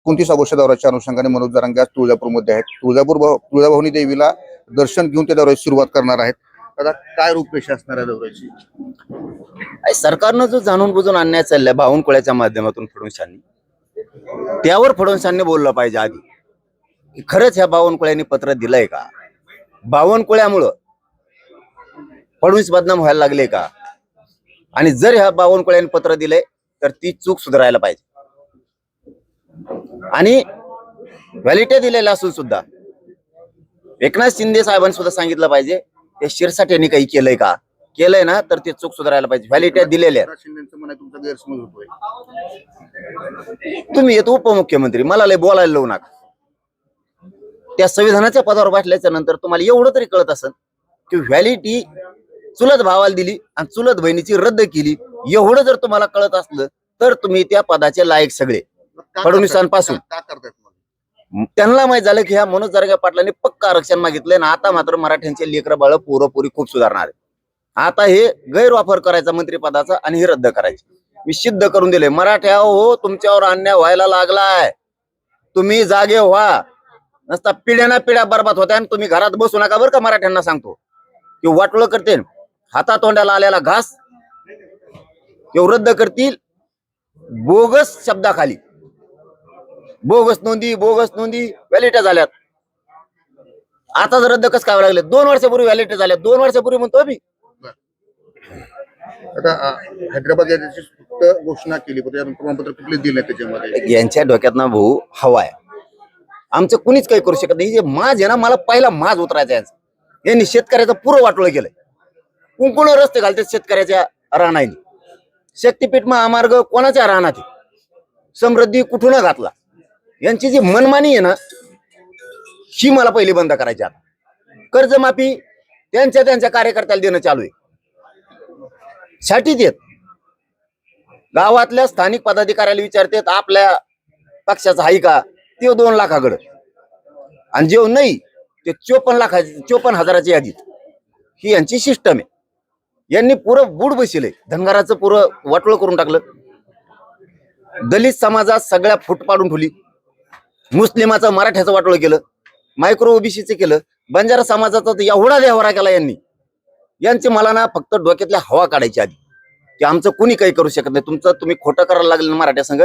29 दौऱ्याच्या अनुषंगाने मनोज जरांगे आज तुळजापूरमध्ये आहेत. तुळजाभवानी देवीला दर्शन घेऊन त्या दौऱ्याची सुरुवात करणार आहेत. आता काय रूपरेषा असणार आहे दौऱ्याची? सरकारनं जो जाणून बुजून अन्याय चाललाय बावनकुळ्याच्या माध्यमातून फडणवीसांनी, त्यावर फडणवीसांनी बोललं पाहिजे आधी की खरंच ह्या बावनकुळ्यांनी पत्र दिलंय का? बावनकुळ्यामुळं फडणवीस बदनाम व्हायला लागले का? आणि जर ह्या बावनकुळ्यांनी पत्र दिलंय तर ती चूक सुधारायला पाहिजे. आणि व्हॅलिटी दिलेला असून सुद्धा एकनाथ शिंदे साहेबांनी सुद्धा सांगितलं पाहिजे ते शिरसाट यांनी काही केलंय का? केलंय ना तर ते चूक सुधारायला पाहिजे. व्हॅलिटी दिलेल्या आहेत. शिंदेचं म्हणणं तुमचा गैरसमज होतोय. तुम्ही येतो उपमुख्यमंत्री, मला लय बोलायला लावू नका. त्या संविधानाच्या पदावर बसल्याच्या नंतर तुम्हाला एवढं तरी कळत असेल की व्हॅलिटी चुलत भावाला दिली आणि चुलत बहिणीची रद्द केली. एवढं जर तुम्हाला कळत असलं तर तुम्ही त्या पदाचे लायक सगळे फडणवीसांपासून. का करतायत मग? त्यांना माहित झालं की ह्या मनोज जरांगे पाटलांनी पक्का आरक्षण मागितलंय ना आता मात्र मराठ्यांचे लेकरं बाळ पोरपोरी खूप सुधारणार आहे. आता हे गैरवापर करायचा मंत्रिपदाचा आणि हे रद्द करायचे. मी सिद्ध करून दिले. मराठ्या हो, तुमच्यावर अन्याय व्हायला लागलाय, तुम्ही जागे व्हा. नसता पिढ्याना पिढ्या बरबाद होत्या आणि तुम्ही घरात बसू नका बरं का. मराठ्यांना सांगतो की वाटोळ करते, हातातोंड्याला आलेला घास ते रद्द करतील बोगस शब्दाखाली. बोगस नोंदी व्हॅलिटी झाल्यात. आता जर रद्द कसं काय लागले? 2 वर्षापूर्वी व्हॅलिटी झाल्या. 2 वर्षापूर्वी म्हणतो मी. आता हैदराबाद याची फक्त घोषणा केली, पण प्रमाणपत्र कुठले दिले त्याच्यामध्ये? यांच्या डोक्यात ना भाऊ हवा आहे. आमचं कुणीच काही करू शकत नाही. जे माज आहे ना, मला पहिला माज उतरायचा यांचा. यांनी शेतकऱ्याचं पुरं वाटोळ केलंय. कुंकुण रस्ते घालतात शेतकऱ्याच्या रानाईने. शक्तीपीठ महामार्ग कोणाच्या रानात? समृद्धी कुठून घातला? यांची जी मनमानी आहे ना, ही मला पहिली बंद करायची. आता कर्जमाफी त्यांच्या कार्यकर्त्याला देणं चालू आहे. छाटीत येत गावातल्या स्थानिक पदाधिकाऱ्याला विचारतात आपल्या पक्षाचा आहे का? ते 2 लाखाकडं. आणि जेव नाही ते 54,000ची यादीत. ही यांची सिस्टम आहे. यांनी पुरं बुड बसले. धनगराचं पुरं वाटोळ करून टाकलं. दलित समाजात सगळ्या फूट पाडून ठेवली. मुस्लिमाचं मराठ्याचं वाटोळ केलं. मायक्रो ओबीसीचं केलं. बंजारा समाजाचा एवढा देहवारा केला यांनी. यांची मला ना फक्त डोक्यातल्या हवा काढायची आधी की आमचं कुणी काही करू शकत नाही. तुमचं तुम्ही खोटं करायला लागले ना मराठ्या संघ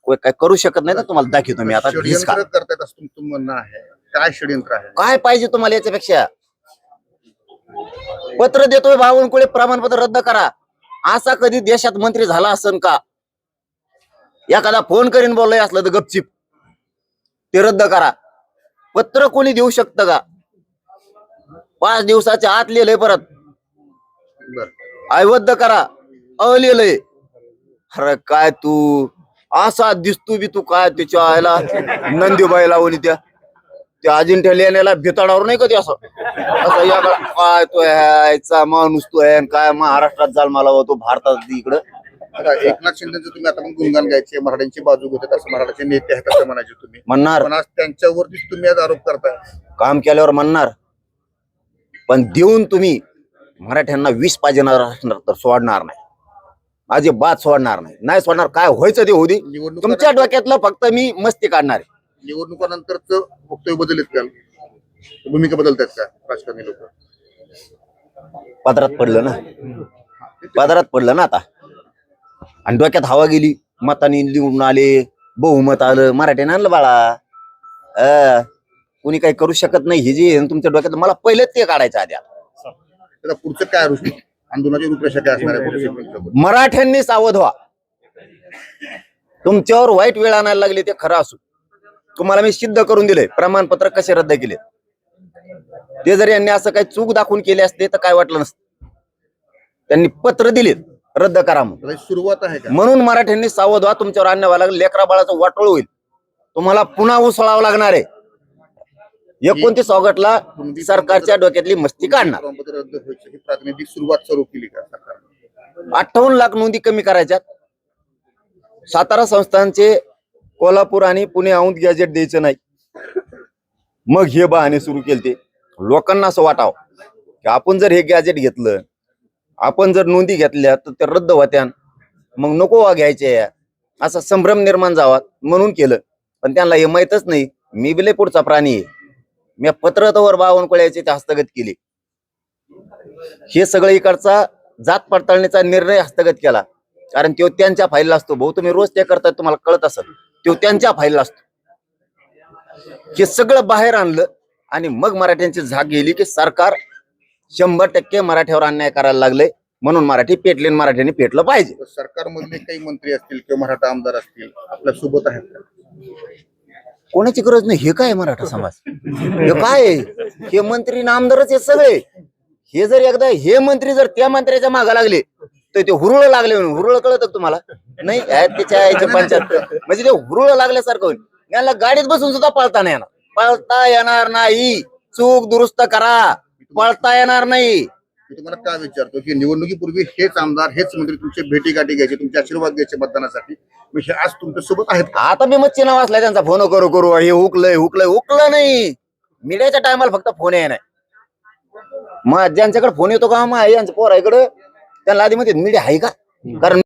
काय करू शकत नाही ना. तुम्हाला दाखवतो मी आता. षडयंत्र करतायत असं तुमचं म्हणणं आहे? काय षडयंत्र आहे? काय पाहिजे तुम्हाला याच्यापेक्षा? पत्र देतोय बावनकुळे प्रमाणपत्र रद्द करा. असा कधी देशात मंत्री झाला असन का? एखादा फोन करीन बोललाय असलं तर गपचिप ते रद्द करा. पत्र कोणी देऊ शकतं का? 5 दिवसाच्या आत लिहिलंय परत अवैध करा. लिहिलंय. अरे काय तू असा दिसतो बी तू काय त्याच्या आयला नंदीबाई लावली त्या अजिंठ्या लेण्याला भिताडावर नाही कधी असं काय तो यायचा माणूस तो आहे काय महाराष्ट्रात जाल मला तो भारतात इकडं. आता एकनाथ शिंदेचं तुम्ही आता पण गुणगान गायचे, मराठ्यांची बाजू घेतात असं मराठाचे नेते आहेत असं म्हणायचे तुम्ही. म्हणणार पण आज त्यांच्यावरतीच तुम्ही आज आरोप करताय. काम केल्यावर म्हणणार. पण देऊन तुम्ही मराठ्यांना 20 पाहिजे तर सोडणार नाही. माझी बात सोडणार नाही सोडणार. काय व्हायचं ते होऊ दे. तुमच्या डोक्यातलं फक्त मी मस्ती काढणार आहे. निवडणुकानंतरच वक्तव्य बदलत का? भूमिका बदलतात का राजकारणी लोक? पदरात पडलं ना आता. आणि डोक्यात हवा गेली. मताने निवडून आले, बहुमत आलं, मराठ्याने आणलं बाळा. कोणी काही करू शकत नाही. हे जे तुमच्या डोक्यात मला पहिलेच ते काढायचं आधी. आता पुढचं काय आंदोलनाची रूपरेषा काय असणार आहे? मराठ्यांनी सावध व्हा. तुमच्यावर वाईट वेळ आणायला लागली ते खरं असू. तुम्हाला मी सिद्ध करून दिले प्रमाणपत्र कसे रद्द केले. ते जर यांनी असं काही चूक दाखवून केले असते तर काय वाटलं नसतं. त्यांनी पत्र दिलेत रद्द करा म्हणून. सुरुवात आहे का? म्हणून मराठ्यांनी सावध व्हा. तुमच्यावर अन्याय व्हायला लागला. लेकरा बाळाचं वाटोळ होईल. तुम्हाला पुन्हा उसळावं लागणार आहे. 29 ऑगस्टला सरकारच्या डोक्यातली मस्ती काढणार. रद्द व्हायची ही प्रातिनिधिक सुरुवात सुरू केली का सरकारने? 58 लाख नोंदी कमी करायच्यात. सातारा संस्थांचे कोल्हापूर आणि पुणे औंध गॅजेट द्यायचं नाही. मग हे बहाणे सुरू केले. लोकांना असं वाटावं की आपण जर हे गॅजेट घेतलं, आपण जर नोंदी घेतल्या तर ते रद्द होत्या. मग नको घ्यायचे असा संभ्रम निर्माण जावा म्हणून केलं. पण त्यांना हे माहीतच नाही. मी बिले पुढचा प्राणी आहे. मी पत्र तवर बावनकुळ्याचे ते हस्तगत केले. हे सगळं इकडचा जात पडताळणीचा निर्णय हस्तगत केला, कारण तो त्यांच्या फाईलला असतो. भाऊ तुम्ही रोज ते करताय, तुम्हाला कळत असेल, तो त्यांच्या फाईलला असतो. हे सगळं बाहेर आणलं आणि मग मराठ्यांची झाक गेली की सरकार 100% मराठ्यावर अन्याय करायला लागले, म्हणून मराठी पेटले आणि मराठ्यांनी पेटलं पाहिजे. सरकारमधले काही मंत्री असतील किंवा मराठा आमदार असतील आपल्या सोबत आहेत का? कोणाची गरज नाही. हे काय मराठा समाज, हे काय आहे? हे मंत्री आणि आमदारच हे सगळे. हे जर एकदा हे मंत्री जर त्या मंत्र्याच्या मागा लागले तर ते हुरळ लागले म्हणून. हुरळ कळत तुम्हाला नाही? त्याच्या याच्या पंचायत म्हणजे ते हुरळ लागल्यासारखं होईल. यांना गाडीत बसून सुद्धा पळता येणार नाही. चूक दुरुस्त करा, पळता येणार नाही. मी तुम्हाला काय विचारतो की निवडणुकीपूर्वी हेच आमदार हेच मंत्री तुमचे भेटीगाठी घ्यायचे, तुमचे आशीर्वाद घ्यायचे मतदानासाठी, मग हे आज तुमच्या सोबत आहेत का? आता मी मच्छी नाव असलाय त्यांचा फोन करू हे हुकलं नाही. मीडियाच्या टायमाला फक्त फोन आहे नाही. मग ज्यांच्याकडे फोन येतो का, मग यांच्या पोराकडे त्यांना आधी मध्ये मीडिया आहे का? कारण